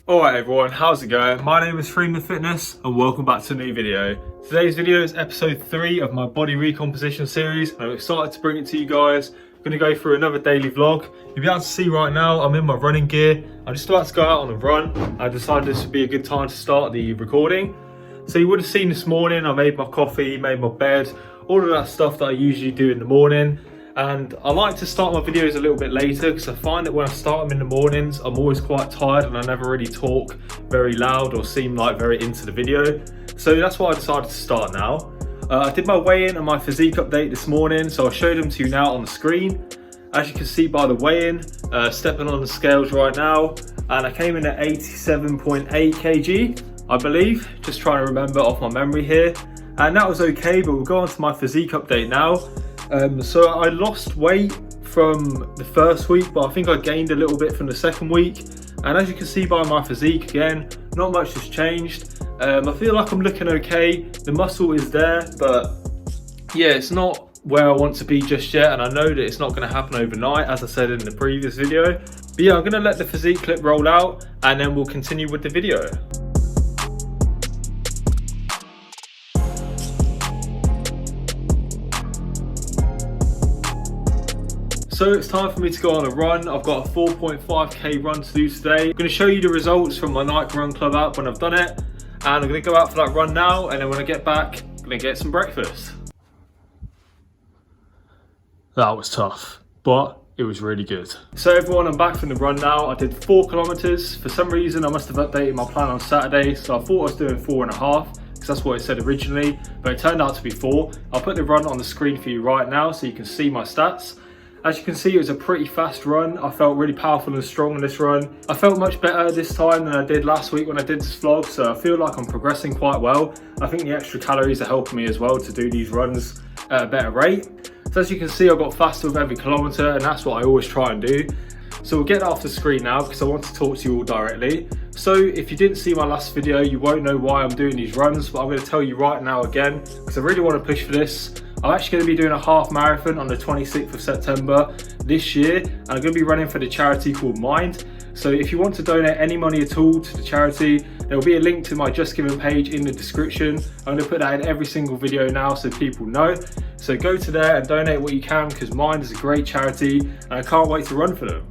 Alright everyone, how's it going? My name is Freeman Fitness and welcome back to a new video. Today's video is episode 3 of my body recomposition series and I'm excited to bring it to you guys. I'm going to go through another daily vlog. You'll be able to see right now I'm in my running gear. I'm just about to go out on a run. I decided this would be a good time to start the recording. So you would have seen this morning I made my coffee, made my bed, all of that stuff that I usually do in the morning. And I like to start my videos a little bit later because I find that when I start them in the mornings, I'm always quite tired and I never really talk very loud or seem like very into the video. So that's why I decided to start now. I did my weigh-in and my physique update this morning, so I'll show them to you now on the screen. As you can see by the weigh-in, stepping on the scales right now, and I came in at 87.8 kg, I believe, just trying to remember off my memory here. And that was okay, but we'll go on to my physique update now. So I lost weight from the first week, but I think I gained a little bit from the second week. And as you can see by my physique, again, not much has changed. I feel like I'm looking okay. The muscle is there, but yeah, it's not where I want to be just yet. And I know that it's not going to happen overnight, as I said in the previous video. But yeah, I'm going to let the physique clip roll out and then we'll continue with the video. So it's time for me to go on a run. I've got a 4.5k run to do today. I'm going to show you the results from my Nike Run Club app when I've done it. And I'm going to go out for that run now, and then when I get back, I'm going to get some breakfast. That was tough, but it was really good. So everyone, I'm back from the run now. I did 4 kilometers. For some reason, I must have updated my plan on Saturday, so I thought I was doing 4.5. Because that's what it said originally, but it turned out to be 4. I'll put the run on the screen for you right now so you can see my stats. As you can see, it was a pretty fast run. I felt really powerful and strong in this run. I felt much better this time than I did last week when I did this vlog, so I feel like I'm progressing quite well. I think the extra calories are helping me as well to do these runs at a better rate. So as you can see, I got faster with every kilometer, and that's what I always try and do. So we'll get that off the screen now because I want to talk to you all directly. So if you didn't see my last video, you won't know why I'm doing these runs, but I'm going to tell you right now again because I really want to push for this. I'm actually going to be doing a half marathon on the 26th of September this year, and I'm going to be running for the charity called Mind. So if you want to donate any money at all to the charity, there will be a link to my Just Giving page in the description. I'm going to put that in every single video now so people know. So go to there and donate what you can because Mind is a great charity and I can't wait to run for them.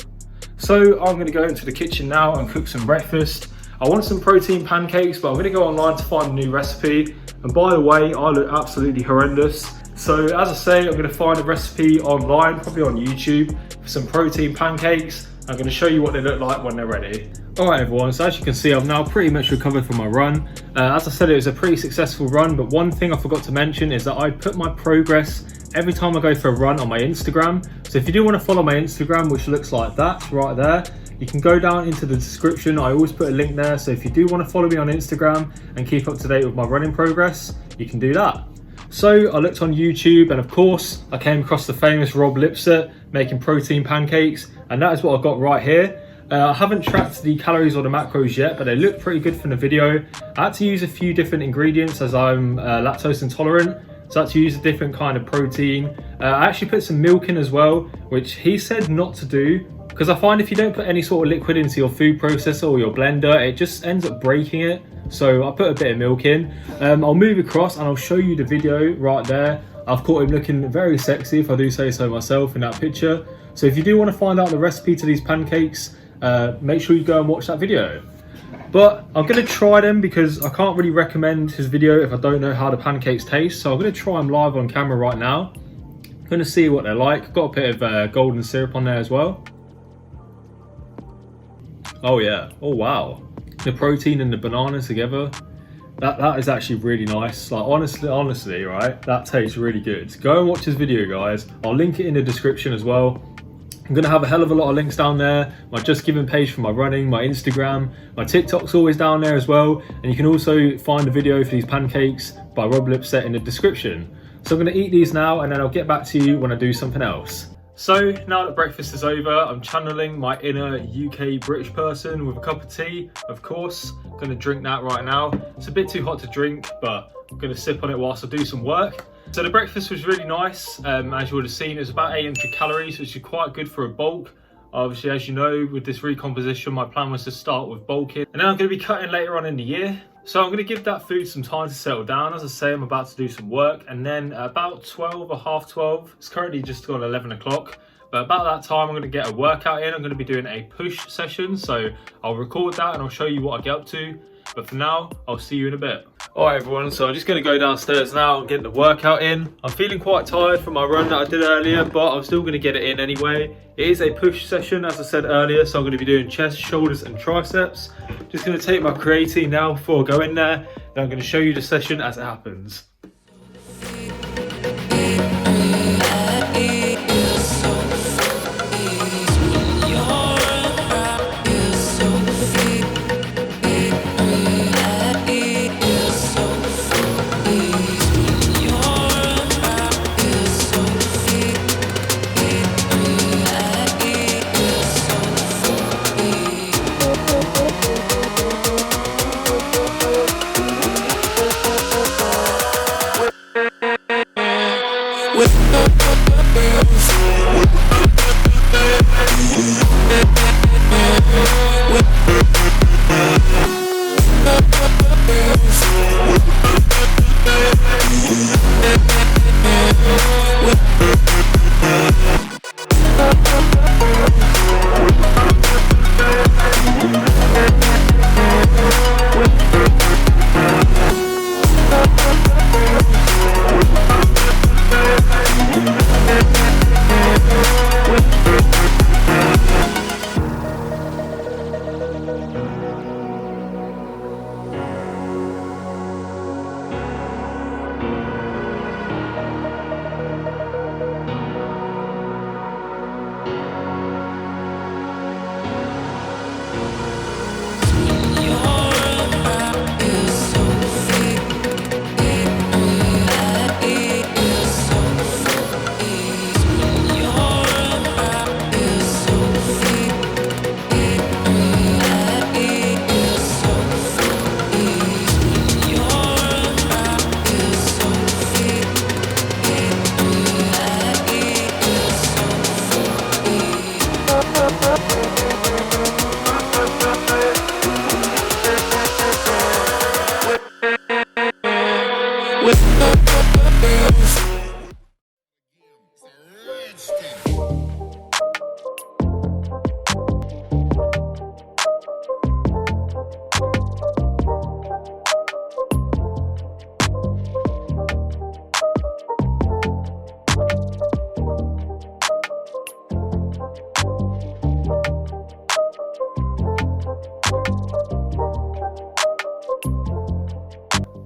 So I'm going to go into the kitchen now and cook some breakfast. I want some protein pancakes, but I'm going to go online to find a new recipe. And by the way, I look absolutely horrendous. So as I say, I'm going to find a recipe online, probably on YouTube, for some protein pancakes. I'm going to show you what they look like when they're ready. Alright everyone, so as you can see, I've now pretty much recovered from my run. As I said, it was a pretty successful run, but one thing I forgot to mention is that I put my progress every time I go for a run on my Instagram. So if you do want to follow my Instagram, which looks like that right there, you can go down into the description. I always put a link there. So if you do want to follow me on Instagram and keep up to date with my running progress, you can do that. So I looked on YouTube and of course I came across the famous Rob Lipset making protein pancakes, and that is what I got right here. I haven't tracked the calories or the macros yet, but they look pretty good from the video. I had to use a few different ingredients as I'm lactose intolerant, so I had to use a different kind of protein. I actually put some milk in as well, which he said not to do, because I find if you don't put any sort of liquid into your food processor or your blender, it just ends up breaking it. So I put a bit of milk in. I'll move across and I'll show you the video right there. I've caught him looking very sexy, if I do say so myself, in that picture. So if you do want to find out the recipe to these pancakes, make sure you go and watch that video. But I'm going to try them because I can't really recommend his video if I don't know how the pancakes taste. So I'm going to try them live on camera right now. I'm going to see what they're like. Got a bit of golden syrup on there as well. Oh yeah, oh wow. The protein and the banana together. That is actually really nice. Like honestly, right? That tastes really good. Go and watch this video, guys. I'll link it in the description as well. I'm going to have a hell of a lot of links down there. My Just Giving page for my running, my Instagram, my TikTok's always down there as well. And you can also find a video for these pancakes by Rob Lipset in the description. So I'm going to eat these now and then I'll get back to you when I do something else. So now that breakfast is over, I'm channeling my inner UK British person with a cup of tea, of course. I'm going to drink that right now. It's a bit too hot to drink, but I'm going to sip on it whilst I do some work. So the breakfast was really nice. As you would have seen, it was about 800 calories, which is quite good for a bulk. Obviously, as you know, with this recomposition, my plan was to start with bulking. And then I'm going to be cutting later on in the year. So I'm going to give that food some time to settle down. As I say, I'm about to do some work. And then about 12 or half 12, it's currently just gone 11 o'clock. But about that time, I'm going to get a workout in. I'm going to be doing a push session. So I'll record that and I'll show you what I get up to. But for now, I'll see you in a bit. All right, everyone, so I'm just going to go downstairs now and get the workout in. I'm feeling quite tired from my run that I did earlier, but I'm still going to get it in anyway. It is a push session, as I said earlier, so I'm going to be doing chest, shoulders and triceps. Just going to take my creatine now before I go in there, and I'm going to show you the session as it happens.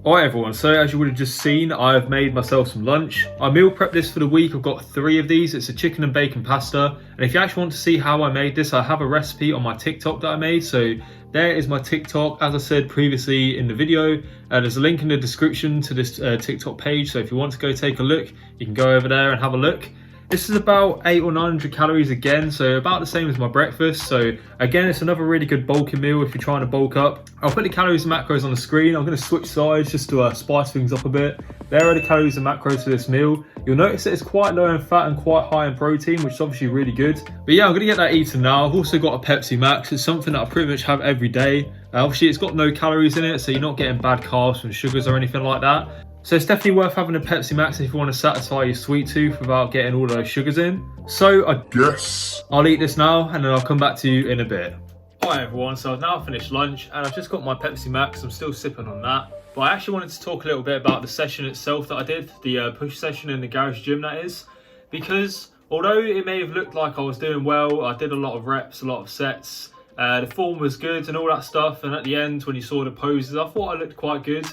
Alright everyone, so as you would have just seen, I've made myself some lunch. I meal prepped this for the week. I've got 3 of these. It's a chicken and bacon pasta. And if you actually want to see how I made this, I have a recipe on my TikTok that I made. So there is my TikTok, as I said previously in the video. There's a link in the description to this TikTok page. So if you want to go take a look, you can go over there and have a look. This is about 800 or 900 calories again, so about the same as my breakfast. So again, it's another really good bulking meal if you're trying to bulk up. I'll put the calories and macros on the screen. I'm going to switch sides just to spice things up a bit. There are the calories and macros for this meal. You'll notice that it's quite low in fat and quite high in protein, which is obviously really good. But yeah, I'm going to get that eaten now. I've also got a Pepsi Max. It's something that I pretty much have every day. Obviously, it's got no calories in it, so you're not getting bad carbs from sugars or anything like that. So it's definitely worth having a Pepsi Max if you want to satisfy your sweet tooth without getting all those sugars in. So I guess I'll eat this now and then I'll come back to you in a bit. Hi everyone, so I've now finished lunch and I've just got my Pepsi Max. I'm still sipping on that. But I actually wanted to talk a little bit about the session itself that I did, the push session in the garage gym that is. Because although it may have looked like I was doing well, I did a lot of reps, a lot of sets. The form was good and all that stuff. And at the end, when you saw the poses, I thought I looked quite good.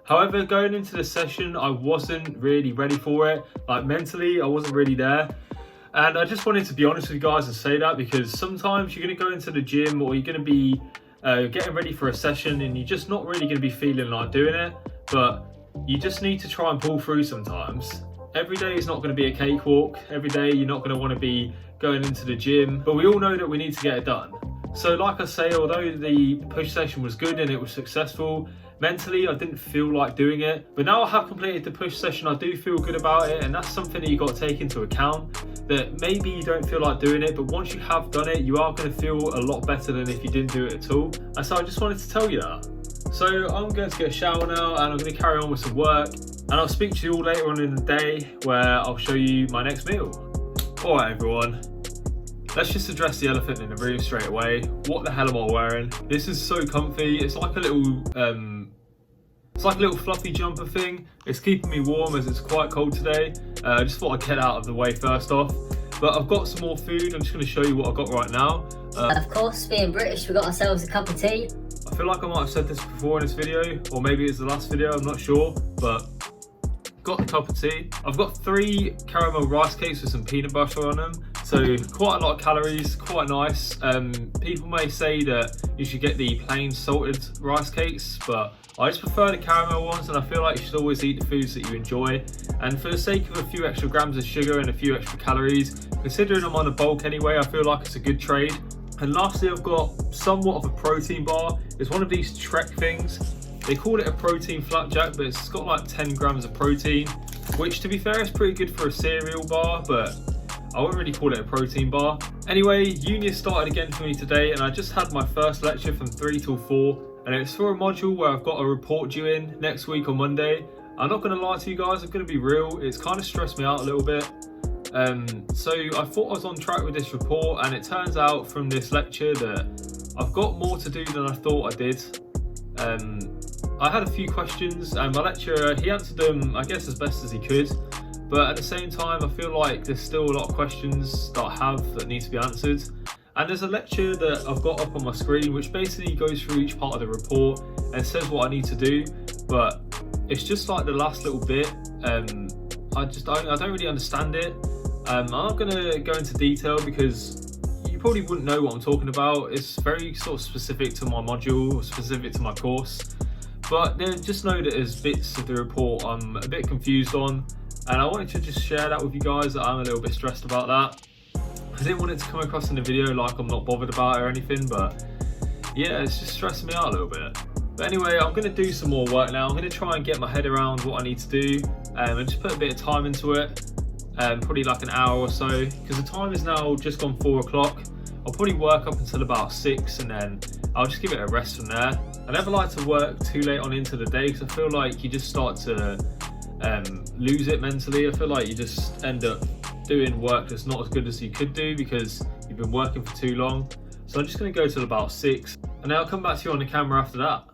However, going into the session, I wasn't really ready for it. Like mentally, I wasn't really there. And I just wanted to be honest with you guys and say that, because sometimes you're going to go into the gym or you're going to be getting ready for a session and you're just not really going to be feeling like doing it. But you just need to try and pull through sometimes. Every day is not going to be a cakewalk. Every day you're not going to want to be going into the gym. But we all know that we need to get it done. So like I say, although the push session was good and it was successful, mentally I didn't feel like doing it. But now I have completed the push session, I do feel good about it, and that's something that you got to take into account, that maybe you don't feel like doing it, but once you have done it, you are going to feel a lot better than if you didn't do it at all. And so I just wanted to tell you that. So I'm going to get a shower now and I'm going to carry on with some work, and I'll speak to you all later on in the day where I'll show you my next meal. Alright everyone, let's just address the elephant in the room straight away. What the hell am I wearing? This is so comfy. It's like a little fluffy jumper thing. It's keeping me warm as it's quite cold today. I just thought I'd get out of the way first off. But I've got some more food. I'm just going to show you what I've got right now. Of course, being British, we got ourselves a cup of tea. I feel like I might have said this before in this video, or maybe it's the last video, I'm not sure. But got a cup of tea. I've got 3 caramel rice cakes with some peanut butter on them. So quite a lot of calories, quite nice. People may say that you should get the plain salted rice cakes, but I just prefer the caramel ones, and I feel like you should always eat the foods that you enjoy. And for the sake of a few extra grams of sugar and a few extra calories, considering I'm on a bulk anyway, I feel like it's a good trade. And lastly, I've got somewhat of a protein bar. It's one of these Trek things. They call it a protein flapjack, but it's got like 10 grams of protein, which to be fair is pretty good for a cereal bar, but I wouldn't really call it a protein bar. Anyway, uni has started again for me today, and I just had my first lecture from 3 till 4, and it's for a module where I've got a report due in next week on Monday. I'm not going to lie to you guys, I'm going to be real, it's kind of stressed me out a little bit. So I thought I was on track with this report, and it turns out from this lecture that I've got more to do than I thought I did. I had a few questions, and my lecturer, he answered them I guess as best as he could. But at the same time, I feel like there's still a lot of questions that I have that need to be answered. And there's a lecture that I've got up on my screen which basically goes through each part of the report and says what I need to do. But it's just like the last little bit. I don't really understand it. I'm not going to go into detail because you probably wouldn't know what I'm talking about. It's very sort of specific to my module, or specific to my course. But just know that there's bits of the report I'm a bit confused on. And I wanted to just share that with you guys, that I'm a little bit stressed about that. I didn't want it to come across in the video like I'm not bothered about it or anything, but yeah, it's just stressing me out a little bit. But anyway, I'm going to do some more work now. I'm going to try and get my head around what I need to do and just put a bit of time into it, probably like an hour or so, because the time is now just gone 4 o'clock. I'll probably work up until about 6 and then I'll just give it a rest from there. I never like to work too late on into the day because I feel like you just start to lose it mentally. I feel like you just end up doing work that's not as good as you could do because you've been working for too long. So I'm just going to go till about 6 and then I'll come back to you on the camera after that.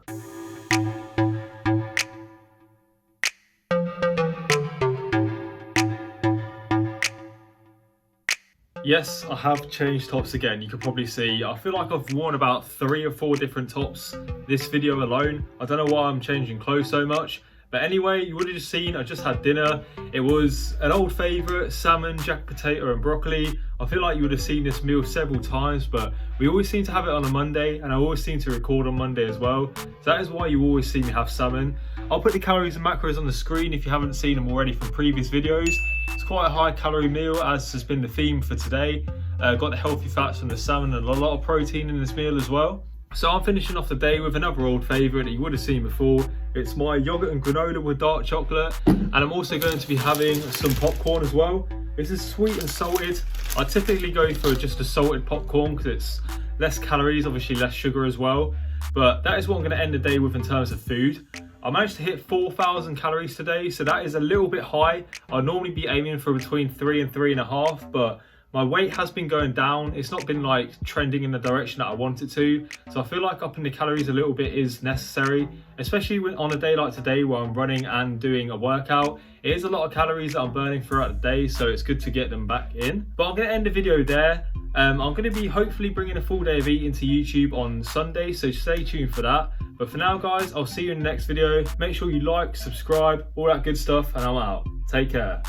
Yes, I have changed tops again. You can probably see, I feel like I've worn about 3 or 4 different tops this video alone. I don't know why I'm changing clothes so much. But anyway, you would have just seen, I just had dinner. It was an old favourite, salmon, jack potato and broccoli. I feel like you would have seen this meal several times, but we always seem to have it on a Monday, and I always seem to record on Monday as well. So that is why you always see me have salmon. I'll put the calories and macros on the screen if you haven't seen them already from previous videos. It's It's quite a high calorie meal, as has been the theme for today. Got the healthy fats from the salmon and a lot of protein in this meal as well. So I'm finishing off the day with another old favourite that you would have seen before. It's my yogurt and granola with dark chocolate, and I'm also going to be having some popcorn as well. This is sweet and salted. I typically go for just a salted popcorn because it's less calories, obviously less sugar as well. But that is what I'm going to end the day with in terms of food. I managed to hit 4,000 calories today, so that is a little bit high. I'd normally be aiming for between 3 and 3.5, but my weight has been going down. It's not been like trending in the direction that I want it to. So I feel like upping the calories a little bit is necessary, especially on a day like today where I'm running and doing a workout. It is a lot of calories that I'm burning throughout the day, so it's good to get them back in. But I'm gonna end the video there. I'm gonna be hopefully bringing a full day of eating to YouTube on Sunday, so stay tuned for that. But for now guys, I'll see you in the next video. Make sure you like, subscribe, all that good stuff, and I'm out. Take care.